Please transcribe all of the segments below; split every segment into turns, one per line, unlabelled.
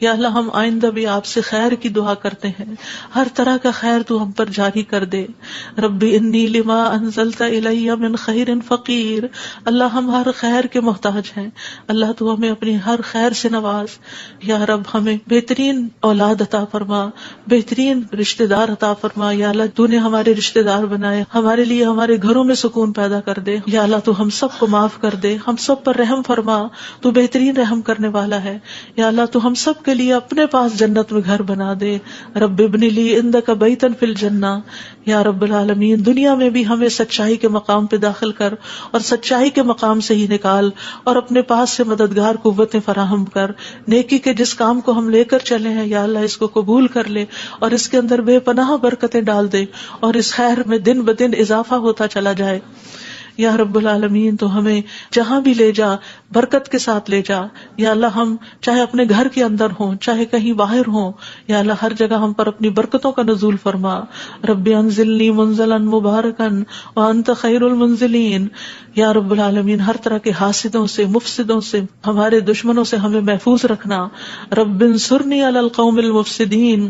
یا اللہ ہم آئندہ بھی آپ سے خیر کی دعا کرتے ہیں، ہر طرح کا خیر تو ہم پر جاری کر دے. ربی انی لما انزلت الی من خیر فقیر. اللہ ہم ہر خیر کے محتاج ہیں، اللہ تو ہمیں اپنی ہر خیر سے نواز. یا رب ہمیں بہترین اولاد عطا فرما، بہترین رشتہ دار عطا فرما. یا اللہ تو نے ہمارے رشتہ دار بنائے، ہمارے لیے ہمارے گھروں میں سکون پیدا کر دے. یا اللہ تو ہم سب کو معاف کر دے، ہم سب پر رحم فرما، تو بہترین رحم کرنے والا ہے. یا اللہ تو ہم سب کے لیے اپنے پاس جنت میں گھر بنا دے. رب ابن لی عندک بیتا فی الجنہ. یا رب العالمین دنیا میں بھی ہمیں سچائی کے مقام پہ داخل کر اور سچائی کے مقام سے ہی نکال، اور اپنے پاس سے مددگار قوتیں فراہم کر. نیکی کے جس کام کو ہم لے کر چلے ہیں یا اللہ اس کو قبول کر لے اور اس کے اندر بے پناہ برکتیں ڈال دے، اور اس خیر میں دن بدن اضافہ ہوتا چلا جائے. یا رب العالمین تو ہمیں جہاں بھی لے جا برکت کے ساتھ لے جا. یا اللہ ہم چاہے اپنے گھر کے اندر ہوں چاہے کہیں باہر ہوں، یا اللہ ہر جگہ ہم پر اپنی برکتوں کا نزول فرما. رب انزلنی منزلا مبارکا وانت خیر المنزلین. یا رب العالمین ہر طرح کے حاسدوں سے، مفسدوں سے، ہمارے دشمنوں سے ہمیں محفوظ رکھنا. رب انصرنی علی القوم المفسدین.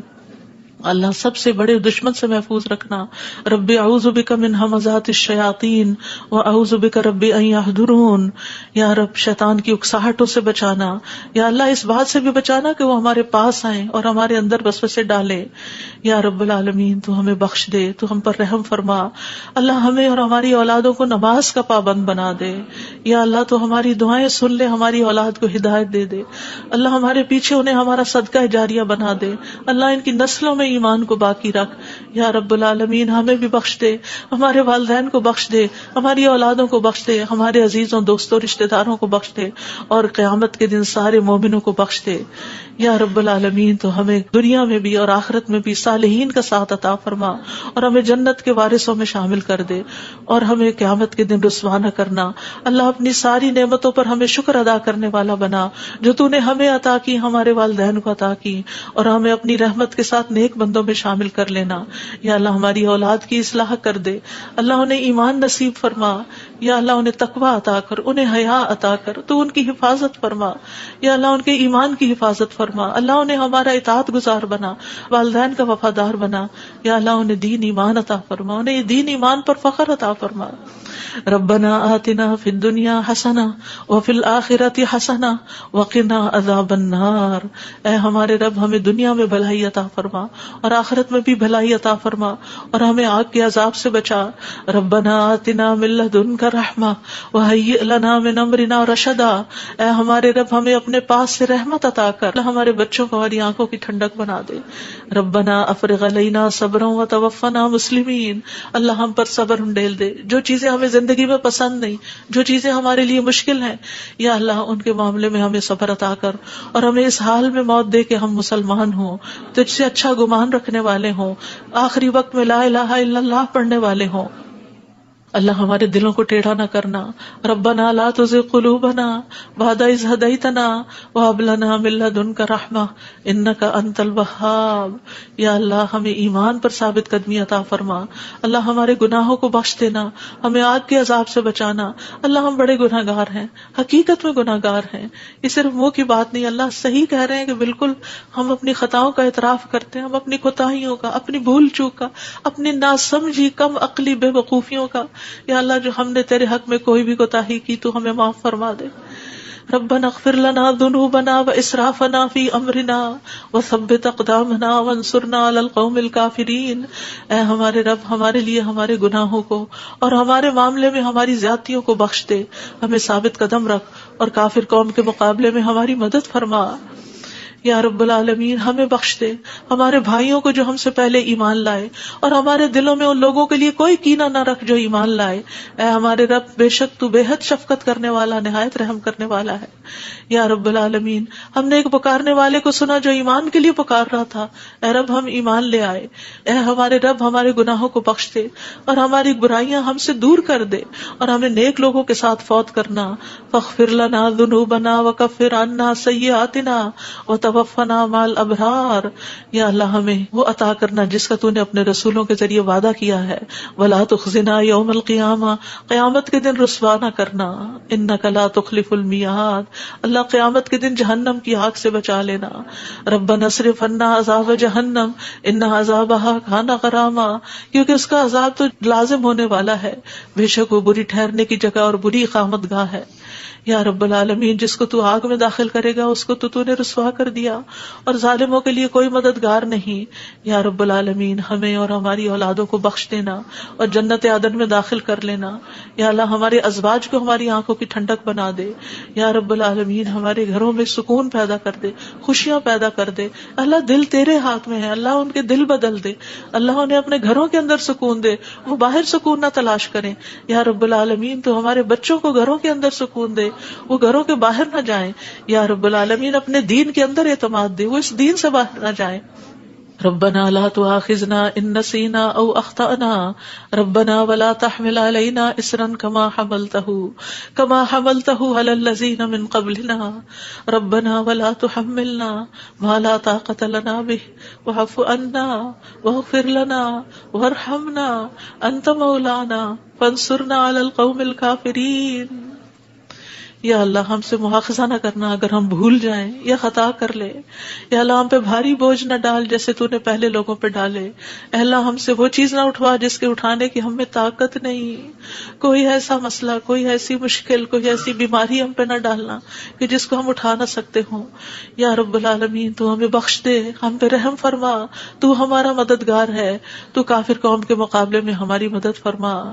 اللہ سب سے بڑے دشمن سے محفوظ رکھنا. رب اعوذ بک من ہمزات الشیاطین واعوذ بک رب ان یحضرون. یا رب شیطان کی اکساہٹوں سے بچانا، یا اللہ اس بات سے بھی بچانا کہ وہ ہمارے پاس آئیں اور ہمارے اندر وسوسے ڈالے. یا رب العالمین تو ہمیں بخش دے، تو ہم پر رحم فرما. اللہ ہمیں اور ہماری اولادوں کو نماز کا پابند بنا دے. یا اللہ تو ہماری دعائیں سن لے، ہماری اولاد کو ہدایت دے دے. اللہ ہمارے پیچھے انہیں ہمارا صدقہ جاریہ بنا دے. اللہ ان کی نسلوں میں ایمان کو باقی رکھ. یا رب العالمین ہمیں بھی بخش دے، ہمارے والدین کو بخش دے، ہماری اولادوں کو بخش دے، ہمارے عزیزوں دوستوں رشتہ داروں کو بخش دے، اور قیامت کے دن سارے مومنوں کو بخش دے. یا رب العالمین تو ہمیں دنیا میں بھی اور آخرت میں بھی صالحین کا ساتھ عطا فرما، اور ہمیں جنت کے وارثوں میں شامل کر دے، اور ہمیں قیامت کے دن رسوا نہ کرنا. اللہ اپنی ساری نعمتوں پر ہمیں شکر ادا کرنے والا بنا، جو تو نے ہمیں عطا کی، ہمارے والدین کو عطا کی، اور ہمیں اپنی رحمت کے ساتھ نیک بندوں میں شامل کر لینا. یا اللہ ہماری اولاد کی اصلاح کر دے، اللہ انہیں ایمان نصیب فرما. یا اللہ انہیں تقوی عطا کر، انہیں حیا عطا کر، تو ان کی حفاظت فرما. یا اللہ ان کے ایمان کی حفاظت فرما. اللہ انہیں ہمارا اطاعت گزار بنا، والدین کا وفادار بنا. یا اللہ انہیں دین ایمان عطا فرما، انہیں یہ دین ایمان پر فخر عطا فرما. ربنا آتنا فی الدنیا حسنہ وفی الآخرۃ حسنہ وقنا عذاب النار. اے ہمارے رب ہمیں دنیا میں بھلائی عطا فرما اور آخرت میں بھی بھلائی عطا فرما، اور ہمیں آگ کے عذاب سے بچا. ربنا آتنا من لدنک رحمہ وہیئ لنا من امرنا رشدا. اے ہمارے رب ہمیں اپنے پاس سے رحمت عطا کر، ہمارے بچوں کو ہماری آنکھوں کی ٹھنڈک بنا دے. ربنا افرغ علینا صبرا وتوفنا مسلمین. اللہ ہم پر صبر ڈیل دے. جو چیزیں ہمیں زندگی میں پسند نہیں، جو چیزیں ہمارے لیے مشکل ہیں، یا اللہ ان کے معاملے میں ہمیں صبر عطا کر، اور ہمیں اس حال میں موت دے کہ ہم مسلمان ہوں، تجھ سے اچھا گمان رکھنے والے ہوں، آخری وقت میں لا الہ الا اللہ پڑھنے والے ہوں. اللہ ہمارے دلوں کو ٹیڑھا نہ کرنا. ربنا لا تزغ قلوبنا بعد اذ ہدیتنا وہب لنا من لدنک رحمہ انک انت الوہاب. یا اللہ ہمیں ایمان پر ثابت قدمی عطا فرما. اللہ ہمارے گناہوں کو بخش دینا، ہمیں آگ کے عذاب سے بچانا. اللہ ہم بڑے گناہ گار ہیں، حقیقت میں گناہ گار ہیں، یہ صرف منہ کی بات نہیں. اللہ صحیح کہہ رہے ہیں کہ بالکل ہم اپنی خطاؤں کا اعتراف کرتے ہیں، ہم اپنی کوتاہیوں کا، اپنی بھول چوک کا، اپنی ناسمجھی کم عقلی بے وقوفیوں کا. یا اللہ جو ہم نے تیرے حق میں کوئی بھی کوتاہی کی تو ہمیں معاف فرما دے. ربنا اغفر لنا ذنوبنا واسرافنا فی امرنا وثبت اقدامنا وانصرنا علی القوم الکافرین. اے ہمارے رب ہمارے لیے ہمارے گناہوں کو اور ہمارے معاملے میں ہماری زیادتیوں کو بخش دے، ہمیں ثابت قدم رکھ اور کافر قوم کے مقابلے میں ہماری مدد فرما. یا رب العالمین ہمیں بخش دے، ہمارے بھائیوں کو جو ہم سے پہلے ایمان لائے، اور ہمارے دلوں میں ان لوگوں کے لیے کوئی کینہ نہ رکھ جو ایمان لائے. اے ہمارے رب بے شک تو بے حد شفقت کرنے والا، نہایت رحم کرنے والا ہے. یا رب العالمین ہم نے ایک پکارنے والے کو سنا جو ایمان کے لیے پکار رہا تھا، اے رب ہم ایمان لے آئے. اے ہمارے رب ہمارے گناہوں کو بخش دے اور ہماری برائیاں ہم سے دور کر دے، اور ہمیں نیک لوگوں کے ساتھ فوت کرنا. فاغفر لنا ذنوبنا وکفر عنا سیئاتنا وتوفنا مع الابرار، یا اللہ ہمیں وہ عطا کرنا جس کا تو نے اپنے رسولوں کے ذریعے وعدہ کیا ہے. ولا تخزنا یوم القیامہ، قیامت کے دن رسوا نہ کرنا. انک لا تخلف المیعاد، اللہ قیامت کے دن جہنم کی آگ سے بچا لینا. ربنا اصرف عنا عذاب جہنم ان عذابها کان غراما، کیونکہ اس کا عذاب تو لازم ہونے والا ہے، بے شک وہ بری ٹھہرنے کی جگہ اور بری اقامت گاہ ہے. یا رب العالمین، جس کو تو آگ میں داخل کرے گا اس کو تو نے رسوا کر دیا، اور ظالموں کے لیے کوئی مددگار نہیں. یا رب العالمین، ہمیں اور ہماری اولادوں کو بخش دینا اور جنت عدن میں داخل کر لینا. یا اللہ، ہمارے ازواج کو ہماری آنکھوں کی ٹھنڈک بنا دے. یا رب العالمین، ہمارے گھروں میں سکون پیدا کر دے، خوشیاں پیدا کر دے. اللہ، دل تیرے ہاتھ میں ہے، اللہ ان کے دل بدل دے، اللہ انہیں اپنے گھروں کے اندر سکون دے، وہ باہر سکون نہ تلاش کریں. یا رب العالمین، تو ہمارے بچوں کو گھروں کے اندر سکون دے، وہ گھروں کے باہر نہ جائیں. یا رب العالمین، اپنے دین کے اندر اعتماد دے، وہ اس دین سے باہر نہ جائیں. ربنا لا تؤاخذنا ان نسينا او اخطأنا ربنا ولا تحمل علينا اصرا كما حملته على الذين من قبلنا ربنا ولا تحملنا ما لا طاقة لنا به واعف عنا واغفر لنا وارحمنا انت مولانا فانصرنا على القوم الكافرين. یا اللہ، ہم سے مواخذہ نہ کرنا اگر ہم بھول جائیں یا خطا کر لیں. یا اللہ، ہم پہ بھاری بوجھ نہ ڈال جیسے تو نے پہلے لوگوں پہ ڈالے. اے اللہ، ہم سے وہ چیز نہ اٹھوا جس کے اٹھانے کی ہم میں طاقت نہیں. کوئی ایسا مسئلہ، کوئی ایسی مشکل، کوئی ایسی بیماری ہم پہ نہ ڈالنا کہ جس کو ہم اٹھا نہ سکتے ہوں. یا رب العالمین، تو ہمیں بخش دے، ہم پہ رحم فرما، تو ہمارا مددگار ہے، تو کافر قوم کے مقابلے میں ہماری مدد فرما.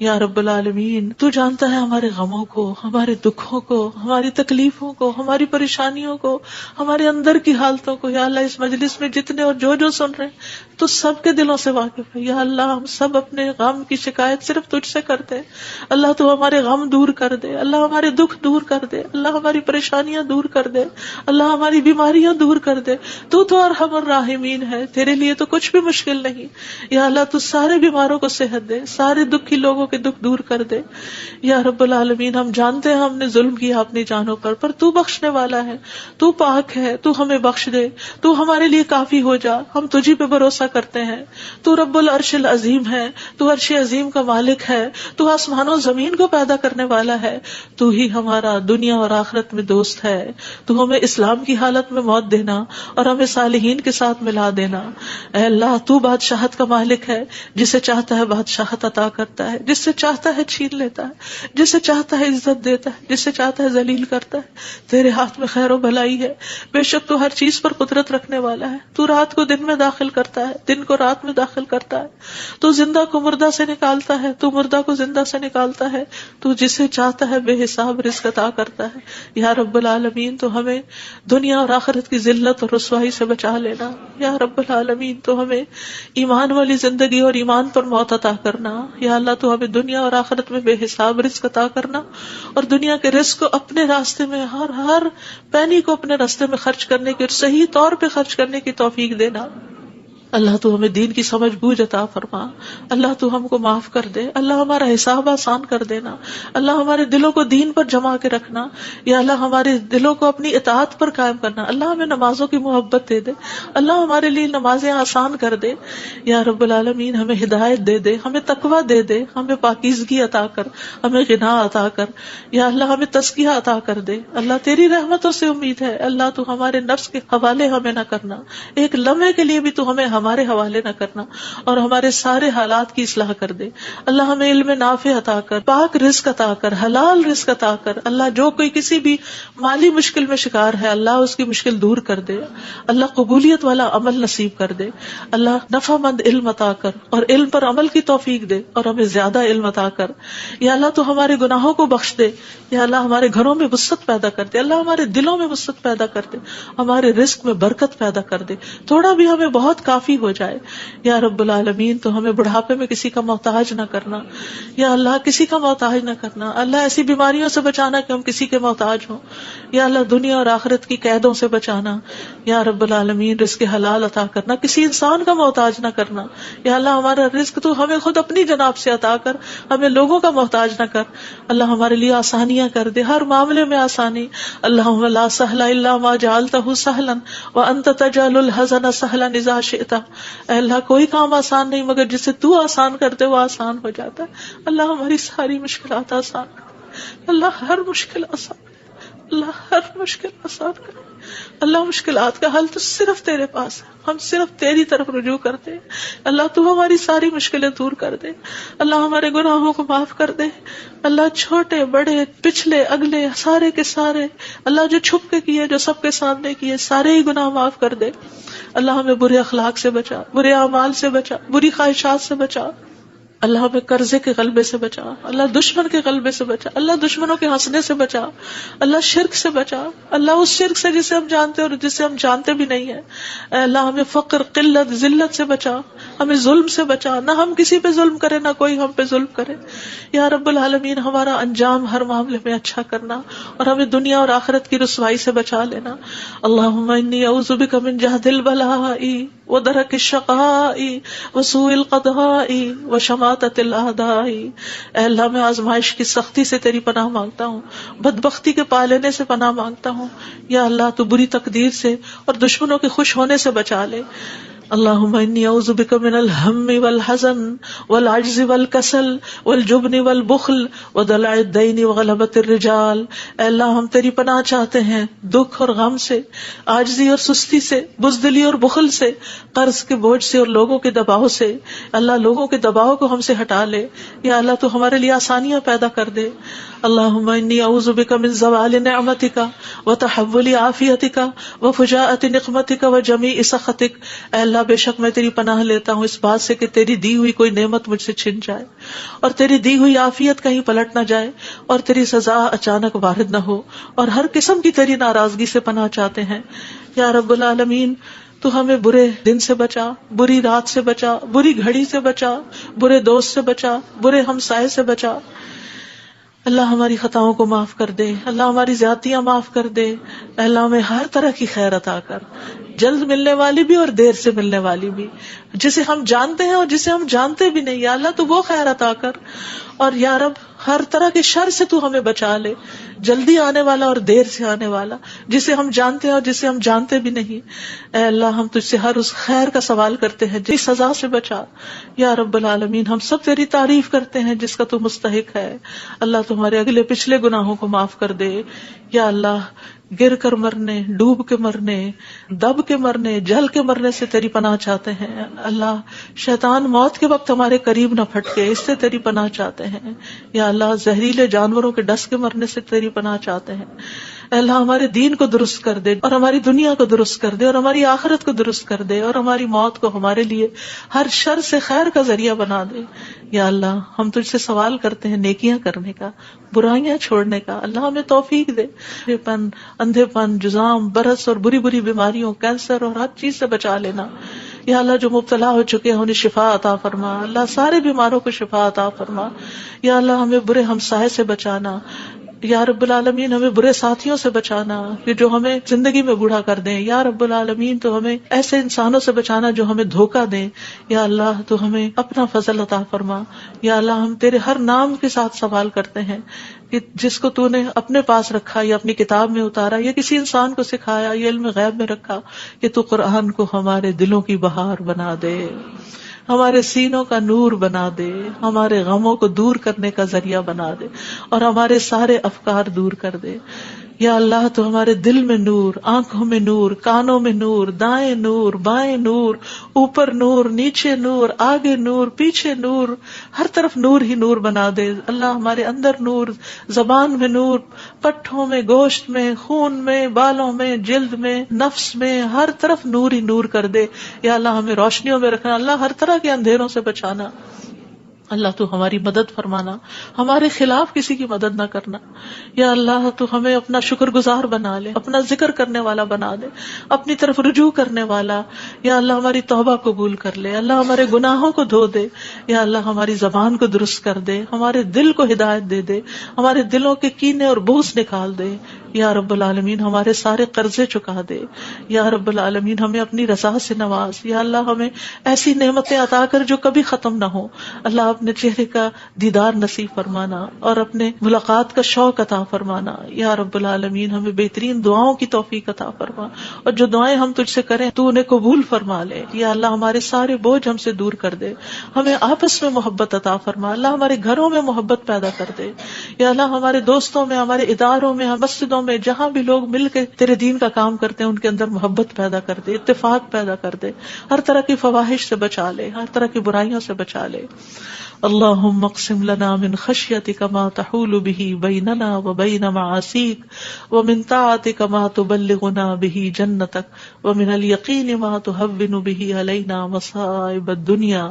یا رب العالمین، تو جانتا ہے ہمارے غموں کو، ہمارے دکھوں کو، ہماری تکلیفوں کو، ہماری پریشانیوں کو، ہمارے اندر کی حالتوں کو. یا اللہ، اس مجلس میں جتنے اور جو سن رہے ہیں تو سب کے دلوں سے واقف ہے. یا اللہ، ہم سب اپنے غم کی شکایت صرف تجھ سے کرتے ہیں. اللہ، تو ہمارے غم دور کر دے، اللہ ہمارے دکھ دور کر دے، اللہ ہماری پریشانیاں دور کر دے، اللہ ہماری بیماریاں دور کر دے. تو ارحم الراحمین ہے، تیرے لیے تو کچھ بھی مشکل نہیں. یا اللہ، تو سارے بیماروں کو صحت دے، سارے دکھی لوگوں کے دکھ دور کر دے. یا رب العالمین، ہم جانتے ہیں ہم نے ظلم کیا اپنی جانوں پر تو بخشنے والا ہے، تو پاک ہے، تو ہمیں بخش دے، تو ہمارے لیے کافی ہو جا. ہم تجھی پہ بھروسہ کرتے ہیں، تو رب العرش العظیم ہے، تو عرش عظیم کا مالک ہے، تو آسمانوں زمین کو پیدا کرنے والا ہے. تو ہی ہمارا دنیا اور آخرت میں دوست ہے. تو ہمیں اسلام کی حالت میں موت دینا اور ہمیں صالحین کے ساتھ ملا دینا. اے اللہ، تو بادشاہت کا مالک ہے، جسے چاہتا ہے بادشاہت عطا کرتا ہے، جس سے چاہتا ہے چھین لیتا ہے، جسے چاہتا ہے عزت دیتا ہے، جسے چاہتا ہے ذلیل کرتا ہے. تیرے ہاتھ میں خیر و بھلائی ہے، بے شک تو ہر چیز پر قدرت رکھنے والا ہے. تو رات کو دن میں داخل کرتا ہے، دن کو رات میں داخل کرتا ہے. تو زندہ کو مردہ سے نکالتا ہے، تو مردہ کو زندہ سے نکالتا ہے. تو جسے چاہتا ہے بے حساب رزق عطا کرتا ہے. یا رب العالمین، تو ہمیں دنیا اور آخرت کی ذلت اور رسوائی سے بچا لینا. یا رب العالمین، تو ہمیں ایمان والی زندگی اور ایمان پر موت عطا کرنا. یا اللہ، تو ہمیں دنیا اور آخرت میں بے حساب رزق عطا کرنا، اور دنیا کے رزق کو اپنے راستے میں ہر پینی کو اپنے راستے میں خرچ کرنے کی اور صحیح طور پہ خرچ کرنے کی توفیق دینا. اللہ، تو ہمیں دین کی سمجھ بوجھ عطا فرما. اللہ، تو ہم کو معاف کر دے. اللہ، ہمارا حساب آسان کر دینا. اللہ، ہمارے دلوں کو دین پر جما کے رکھنا. یا اللہ، ہمارے دلوں کو اپنی اطاعت پر قائم کرنا. اللہ، ہمیں نمازوں کی محبت دے دے. اللہ، ہمارے لیے نمازیں آسان کر دے. یا رب العالمین، ہمیں ہدایت دے دے، ہمیں تقویٰ دے دے، ہمیں پاکیزگی عطا کر، ہمیں غنا عطا کر. یا اللہ، ہمیں تزکیہ عطا کر دے. اللہ، تیری رحمتوں سے امید ہے. اللہ، تو ہمارے نفس کے حوالے ہمیں نہ کرنا، ایک لمحے کے لیے بھی تو ہمیں ہمارے حوالے نہ کرنا، اور ہمارے سارے حالات کی اصلاح کر دے. اللہ، ہمیں علم نافع عطا کر، پاک رزق عطا کر، حلال رزق عطا کر. اللہ، جو کوئی کسی بھی مالی مشکل میں شکار ہے، اللہ اس کی مشکل دور کر دے. اللہ، قبولیت والا عمل نصیب کر دے. اللہ، نفع مند علم عطا کر، اور علم پر عمل کی توفیق دے، اور ہمیں زیادہ علم عطا کر. یا اللہ، تو ہمارے گناہوں کو بخش دے. یا اللہ، ہمارے گھروں میں وسعت پیدا کر دے. اللہ، ہمارے دلوں میں وسعت پیدا کر دے، ہمارے رزق میں برکت پیدا کر دے. تھوڑا بھی ہمیں بہت کافی کافی ہو جائے. یا رب العالمین تو ہمیں بڑھاپے میں کسی کا محتاج نہ کرنا یا اللہ، کسی کا محتاج نہ کرنا اللہ. ایسی بیماریوں سے بچانا کہ ہم کسی کے محتاج ہوں یا اللہ. دنیا اور آخرت کی قیدوں سے بچانا یا رب العالمین. رزق حلال عطا کرنا، کسی انسان کا محتاج نہ کرنا یا اللہ. ہمارا رزق تو ہمیں خود اپنی جناب سے عطا کر، ہمیں لوگوں کا محتاج نہ کر اللہ. ہمارے لیے آسانیاں کر دے، ہر معاملے میں آسانی. اللہم لا سہل الا ما جعلتہ سہلا وانت تجعل الحزن سہلا اذا شئت. اے اللہ، کوئی کام آسان نہیں مگر جسے تو آسان کرتے وہ آسان ہو جاتا ہے. اللہ ہماری ساری مشکلات آسان کر اللہ. ہر مشکل آسان اللہ، ہر مشکل آسان کر اللہ. مشکلات کا حل تو صرف تیرے پاس ہے، ہم صرف تیری طرف رجوع کرتے ہیں اللہ. تو ہماری ساری مشکلیں دور کر دے اللہ. ہمارے گناہوں کو معاف کر دے اللہ. چھوٹے بڑے پچھلے اگلے سارے کے سارے اللہ، جو چھپ کے کیے جو سب کے سامنے کیے سارے ہی گناہ معاف کر دے اللہ. ہمیں برے اخلاق سے بچا، برے اعمال سے بچا، بری خواہشات سے بچا اللہ. ہمیں قرضے کے غلبے سے بچا اللہ. دشمن کے غلبے سے بچا اللہ. دشمنوں کے ہنسنے سے بچا اللہ. شرک سے بچا اللہ. اس شرک سے جسے ہم جانتے اور جسے ہم جانتے بھی نہیں ہیں اے اللہ. ہمیں فقر، قلت، ذلت سے بچا. ہمیں ظلم سے بچا، نہ ہم کسی پہ ظلم کرے نہ کوئی ہم پہ ظلم کرے یا رب العالمین. ہمارا انجام ہر معاملے میں اچھا کرنا اور ہمیں دنیا اور آخرت کی رسوائی سے بچا لینا. اللہم انی اعوذ بک من جہد البلاء ودرک الشقاء وسوء القضاء وشماتۃ الاعداء. اے اللہ، میں آزمائش کی سختی سے تیری پناہ مانگتا ہوں، بدبختی کے پا لینے سے پناہ مانگتا ہوں یا اللہ. تو بری تقدیر سے اور دشمنوں کے خوش ہونے سے بچا لے. اللہم انی اعوذ بک من الہم والحزن والعجز والکسل والجبن والبخل ودلع الدین وغلبۃ الرجال. اے اللہ، ہم تیری پناہ چاہتے ہیں دکھ اور غم سے، عاجزی اور سستی سے، بزدلی اور بخل سے، قرض کے بوجھ سے اور لوگوں کے دباؤ سے. اللہ، لوگوں کے دباؤ کو ہم سے ہٹا لے یا اللہ. تو ہمارے لیے آسانیاں پیدا کر دے. اللہم انی اعوذ بک من زوال نعمتک وتحول عافیتک وفجاءۃ نقمتک وجمیع سخطک. اے اللہ، بے شک میں تیری پناہ لیتا ہوں اس بات سے کہ تیری دی ہوئی کوئی نعمت مجھ سے چھن جائے اور تیری دی ہوئی عافیت کہیں پلٹ نہ جائے اور تیری سزا اچانک وارد نہ ہو. اور ہر قسم کی تیری ناراضگی سے پناہ چاہتے ہیں یا رب العالمین. تو ہمیں برے دن سے بچا، بری رات سے بچا، بری گھڑی سے بچا، برے دوست سے بچا، برے ہمسائے سے بچا اللہ. ہماری خطاؤں کو معاف کر دے اللہ. ہماری زیادتیاں معاف کر دے اللہ. ہمیں ہر طرح کی خیر عطا کر، جلد ملنے والی بھی اور دیر سے ملنے والی بھی، جسے ہم جانتے ہیں اور جسے ہم جانتے بھی نہیں یا اللہ. تو وہ خیر عطا کر. اور یا رب، ہر طرح کے شر سے تو ہمیں بچا لے، جلدی آنے والا اور دیر سے آنے والا، جسے ہم جانتے ہیں اور جسے ہم جانتے بھی نہیں. اے اللہ، ہم تجھ سے ہر اس خیر کا سوال کرتے ہیں جس سزا سے بچا یا رب العالمین. ہم سب تیری تعریف کرتے ہیں جس کا تو مستحق ہے اللہ. تمہارے اگلے پچھلے گناہوں کو معاف کر دے یا اللہ. گر کر مرنے، ڈوب کے مرنے، دب کے مرنے، جل کے مرنے سے تیری پناہ چاہتے ہیں اللہ. شیطان موت کے وقت ہمارے قریب نہ پھٹکے، اس سے تیری پناہ چاہتے ہیں یا اللہ. زہریلے جانوروں کے ڈس کے مرنے سے تیری پناہ چاہتے ہیں اے اللہ. ہمارے دین کو درست کر دے اور ہماری دنیا کو درست کر دے اور ہماری آخرت کو درست کر دے اور ہماری موت کو ہمارے لیے ہر شر سے خیر کا ذریعہ بنا دے یا اللہ. ہم تجھ سے سوال کرتے ہیں نیکیاں کرنے کا، برائیاں چھوڑنے کا اللہ. ہمیں توفیق دے. پن، اندھے پن، جزام، برس اور بری بری بیماریوں، کینسر اور ہر چیز سے بچا لینا یا اللہ. جو مبتلا ہو چکے ہیں انہیں شفا عطا فرما اللہ. سارے بیماروں کو شفا عطا فرما یا اللہ. ہمیں برے ہمسائے سے بچانا یا رب العالمین. ہمیں برے ساتھیوں سے بچانا کہ جو ہمیں زندگی میں بوڑھا کر دیں یا رب العالمین. تو ہمیں ایسے انسانوں سے بچانا جو ہمیں دھوکہ دیں یا اللہ. تو ہمیں اپنا فضل عطا فرما یا اللہ. ہم تیرے ہر نام کے ساتھ سوال کرتے ہیں کہ جس کو تو نے اپنے پاس رکھا یا اپنی کتاب میں اتارا یا کسی انسان کو سکھایا یا علم غیب میں رکھا، کہ تو قرآن کو ہمارے دلوں کی بہار بنا دے، ہمارے سینوں کا نور بنا دے، ہمارے غموں کو دور کرنے کا ذریعہ بنا دے اور ہمارے سارے افکار دور کر دے یا اللہ. تو ہمارے دل میں نور، آنکھوں میں نور، کانوں میں نور، دائیں نور، بائیں نور، اوپر نور، نیچے نور، آگے نور، پیچھے نور، ہر طرف نور ہی نور بنا دے اللہ. ہمارے اندر نور، زبان میں نور، پٹھوں میں، گوشت میں، خون میں، بالوں میں، جلد میں، نفس میں، ہر طرف نور ہی نور کر دے یا اللہ. ہمیں روشنیوں میں رکھنا اللہ. ہر طرح کے اندھیروں سے بچانا اللہ تو ہماری مدد فرمانا، ہمارے خلاف کسی کی مدد نہ کرنا. یا اللہ تو ہمیں اپنا شکر گزار بنا لے، اپنا ذکر کرنے والا بنا دے، اپنی طرف رجوع کرنے والا. یا اللہ ہماری توبہ قبول کر لے، اللہ ہمارے گناہوں کو دھو دے. یا اللہ ہماری زبان کو درست کر دے، ہمارے دل کو ہدایت دے دے، ہمارے دلوں کے کینے اور بغض نکال دے. یا رب العالمین ہمارے سارے قرضے چکا دے. یا رب العالمین ہمیں اپنی رضا سے نواز. یا اللہ ہمیں ایسی نعمتیں عطا کر جو کبھی ختم نہ ہو. اللہ اپنے چہرے کا دیدار نصیب فرمانا اور اپنے ملاقات کا شوق عطا فرمانا. یا رب العالمین ہمیں بہترین دعاؤں کی توفیق عطا فرما، اور جو دعائیں ہم تجھ سے کریں تو انہیں قبول فرما لے. یا اللہ ہمارے سارے بوجھ ہم سے دور کر دے، ہمیں آپس میں محبت عطا فرما. اللہ ہمارے گھروں میں محبت پیدا کر دے. یا اللہ ہمارے دوستوں میں، ہمارے اداروں میں، مسجدوں میں، جہاں بھی لوگ مل کے تیرے دین کا کام کرتے ہیں ان کے اندر محبت پیدا کر دے، اتفاق پیدا کر دے، ہر طرح کی فواحش سے بچا لے، ہر طرح کی برائیوں سے بچا لے. اللهم اقسم لنا من خشيتك ما تحول به بيننا وبين معاصيك ومن طاعتك ما تبلغنا به جنتك ومن اليقين ما تهون به علينا مصائب الدنيا.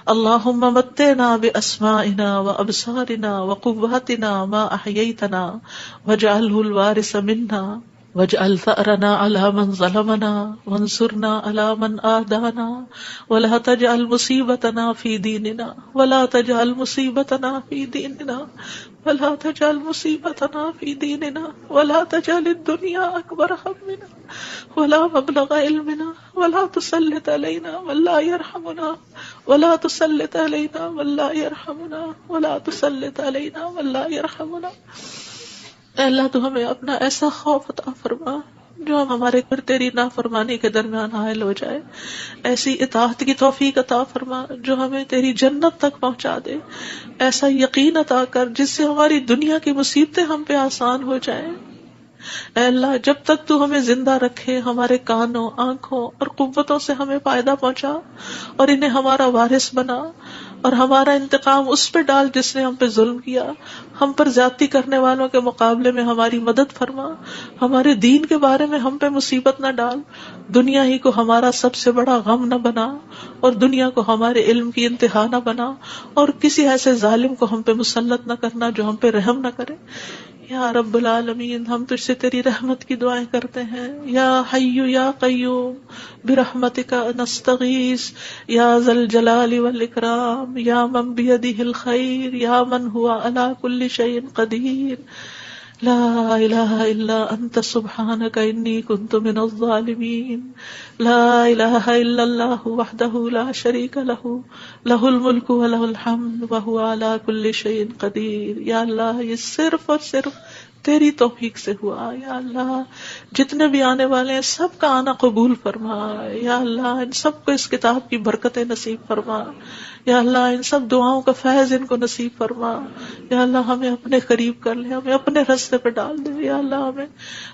اللهم متعنا بأسمائنا وأبصارنا وقواتنا ما أحييتنا واجعله الوارث منا واجعل ثأرنا على من ظلمنا وانصرنا على من آدانا ولا تجعل مصيبتنا في ديننا ولا تجعل مصيبتنا في ديننا ولا تجعل مصيبتنا في ديننا ولا تجعل الدنيا أكبر همنا ولا مبلغ علمنا ولا تسلط علينا من لا يرحمنا ولا تسلط علينا من لا يرحمنا ولا تسلط علينا من لا يرحمنا. اے اللہ تو ہمیں اپنا ایسا خوف عطا فرما جو ہمارے اور تیری نافرمانی کے درمیان حائل ہو جائے، ایسی اطاعت کی توفیق عطا فرما جو ہمیں تیری جنت تک پہنچا دے، ایسا یقین عطا کر جس سے ہماری دنیا کی مصیبتیں ہم پہ آسان ہو جائیں. اے اللہ جب تک تو ہمیں زندہ رکھے ہمارے کانوں، آنکھوں اور قوتوں سے ہمیں فائدہ پہنچا اور انہیں ہمارا وارث بنا، اور ہمارا انتقام اس پہ ڈال جس نے ہم پہ ظلم کیا. ہم پر زیادتی کرنے والوں کے مقابلے میں ہماری مدد فرما، ہمارے دین کے بارے میں ہم پہ مصیبت نہ ڈال، دنیا ہی کو ہمارا سب سے بڑا غم نہ بنا اور دنیا کو ہمارے علم کی انتہا نہ بنا، اور کسی ایسے ظالم کو ہم پہ مسلط نہ کرنا جو ہم پہ رحم نہ کرے. یا رب العالمین ہم تجھ سے تیری رحمت کی دعائیں کرتے ہیں. یا حی یا قیوم برحمتک نستغیث یا ذا الجلال والاکرام یا من بیدہ الخیر یا من ہوا علی کل شیء قدیر. لا الہ الا انت سبحانک انی کنت من الظالمین. لا الہ الا اللہ وحدہ لا شریک لہ لہ الملک ولہ الحمد وہو علی کل شیء قدیر. یا اللہ یہ صرف اور صرف تیری توفیق سے ہوا. یا اللہ جتنے بھی آنے والے ہیں سب کا آنا قبول فرما. یا اللہ ان سب کو اس کتاب کی برکتیں نصیب فرما. یا اللہ ان سب دعاؤں کا فیض ان کو نصیب فرما. یا اللہ ہمیں اپنے قریب کر لے، ہمیں اپنے راستے پہ ڈال دے. یا اللہ ہمیں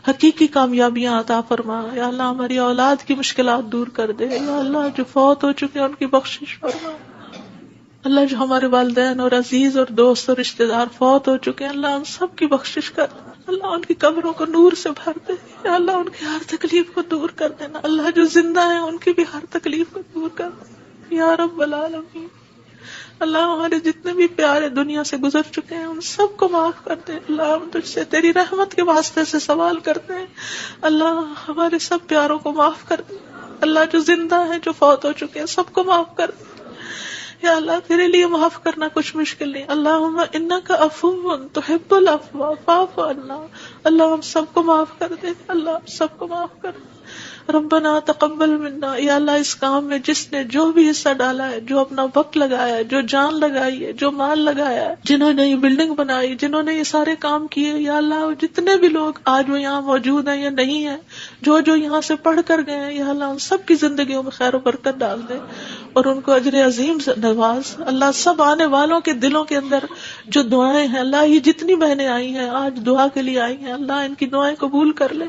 حقیقی کامیابیاں عطا فرما. یا اللہ ہماری اولاد کی مشکلات دور کر دے. یا اللہ جو فوت ہو چکے ہیں ان کی بخشش فرما. اللہ جو ہمارے والدین اور عزیز اور دوست اور رشتہ دار فوت ہو چکے ہیں اللہ ان سب کی بخشش کر. اللہ ان کی قبروں کو نور سے بھر دے. یا اللہ ان کی ہر تکلیف کو دور کر دینا. اللہ جو زندہ ہیں ان کی بھی ہر تکلیف کو دور کر دے یا رب العالمین. اللہ ہمارے جتنے بھی پیارے دنیا سے گزر چکے ہیں ان سب کو معاف کر دے. اللہ ہم تجھ سے تیری رحمت کے واسطے سے سوال کرتے ہیں، اللہ ہمارے سب پیاروں کو معاف کر دے. اللہ جو زندہ ہیں جو فوت ہو چکے ہیں سب کو معاف کر دے. یا اللہ تیرے لیے معاف کرنا کچھ مشکل نہیں. اللہم انک عفو تحب العفو فاعف عنا. اللہ ہم سب کو معاف کر دے. اللہ ہم سب کو معاف کر دے. ربنا تقبل منا. یا اللہ اس کام میں جس نے جو بھی حصہ ڈالا ہے، جو اپنا وقت لگایا ہے، جو جان لگائی ہے، جو مال لگایا ہے، جنہوں نے یہ بلڈنگ بنائی، جنہوں نے یہ سارے کام کیے، یا اللہ جتنے بھی لوگ آج وہ یہاں موجود ہیں یا نہیں ہیں، جو یہاں سے پڑھ کر گئے ہیں، یا اللہ ان سب کی زندگیوں میں خیر و برکت ڈال دے اور ان کو اجر عظیم سے نواز. اللہ سب آنے والوں کے دلوں کے اندر جو دعائیں ہیں، اللہ یہ جتنی بہنیں آئی ہیں آج دعا کے لیے آئی ہیں، اللہ ان کی دعائیں قبول کر لے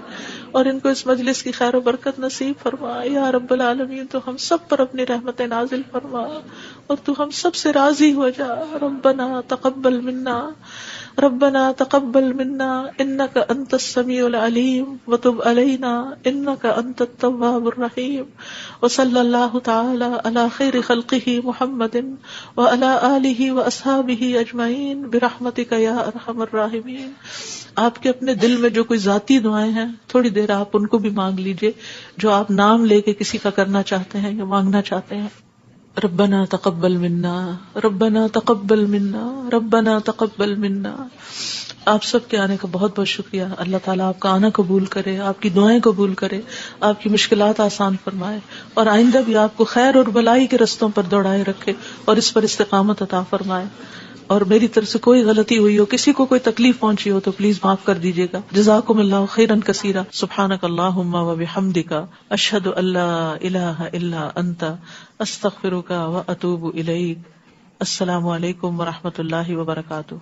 اور ان کو اس مجلس کی خیر و برکت نصیب فرما. یا رب العالمین تو ہم سب پر اپنی رحمت نازل فرما اور تو ہم سب سے راضی ہو جا. ربنا تقبل منا ربنا تقبل منا انك انت السميع العليم وتب علينا انك انت التواب الرحيم وصلى الله تعالى على خير خلقه محمد وعلى آله واصحابه اجمعین برحمتك یا ارحم الراحمین. آپ کے اپنے دل میں جو کوئی ذاتی دعائیں ہیں تھوڑی دیر آپ ان کو بھی مانگ لیجئے جو آپ نام لے کے کسی کا کرنا چاہتے ہیں یا مانگنا چاہتے ہیں. ربنا تقبل منا ربنا تقبل منا ربنا تقبل منا. آپ سب کے آنے کا بہت بہت شکریہ. اللہ تعالیٰ آپ کا آنا قبول کرے, آپ کی دعائیں قبول کرے, آپ کی مشکلات آسان فرمائے اور آئندہ بھی آپ کو خیر اور بھلائی کے رستوں پر دوڑائے رکھے اور اس پر استقامت عطا فرمائے. اور میری طرف سے کوئی غلطی ہوئی ہو, کسی کو کوئی تکلیف پہنچی ہو تو پلیز معاف کر دیجیے گا. جزاکم اللہ خیرا کثیرا. سبحانک اللہم و بحمدک اشہد ان لا الہ الا انت استغفرک و اتوب الیک. السلام علیکم و رحمۃ اللہ وبرکاتہ.